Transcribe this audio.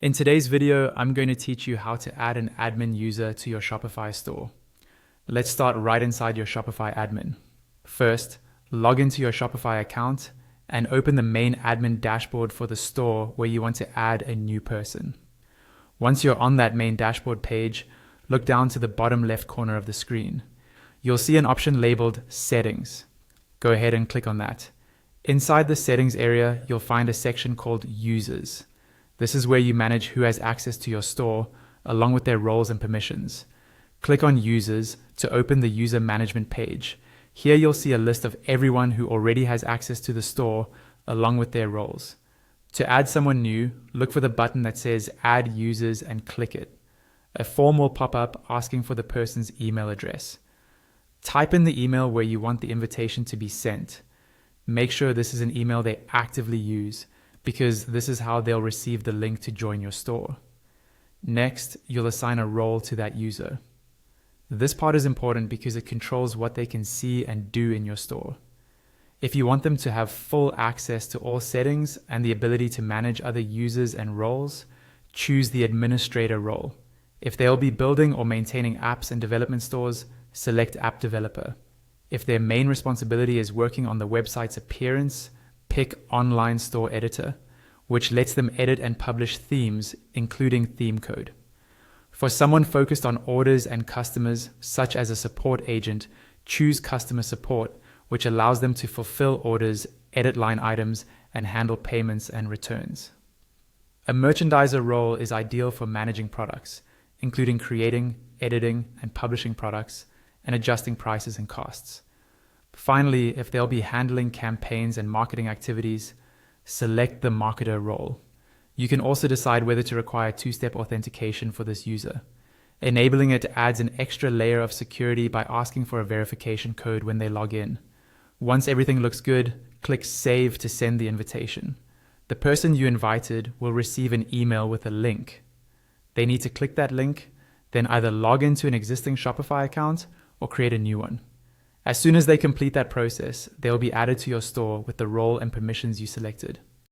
In today's video, I'm going to teach you how to add an admin user to your Shopify store. Let's start right inside your Shopify admin. First, log into your Shopify account and open the main admin dashboard for the store where you want to add a new person. Once you're on that main dashboard page, look down to the bottom left corner of the screen. You'll see an option labeled Settings. Go ahead and click on that. Inside the Settings area, you'll find a section called Users. This is where you manage who has access to your store, along with their roles and permissions. Click on Users to open the user management page. Here you'll see a list of everyone who already has access to the store, along with their roles. To add someone new, look for the button that says Add Users and click it. A form will pop up asking for the person's email address. Type in the email where you want the invitation to be sent. Make sure this is an email they actively use, because this is how they'll receive the link to join your store. Next, you'll assign a role to that user. This part is important because it controls what they can see and do in your store. If you want them to have full access to all settings and the ability to manage other users and roles, choose the administrator role. If they'll be building or maintaining apps and development stores, select App Developer. If their main responsibility is working on the website's appearance, pick Online Store Editor, which lets them edit and publish themes, including theme code. For someone focused on orders and customers, such as a support agent, choose Customer Support, which allows them to fulfill orders, edit line items, and handle payments and returns. A merchandiser role is ideal for managing products, including creating, editing, and publishing products, and adjusting prices and costs. Finally, if they'll be handling campaigns and marketing activities, select the marketer role. You can also decide whether to require two-step authentication for this user. Enabling it adds an extra layer of security by asking for a verification code when they log in. Once everything looks good, click Save to send the invitation. The person you invited will receive an email with a link. They need to click that link, then either log into an existing Shopify account or create a new one. As soon as they complete that process, they'll be added to your store with the role and permissions you selected.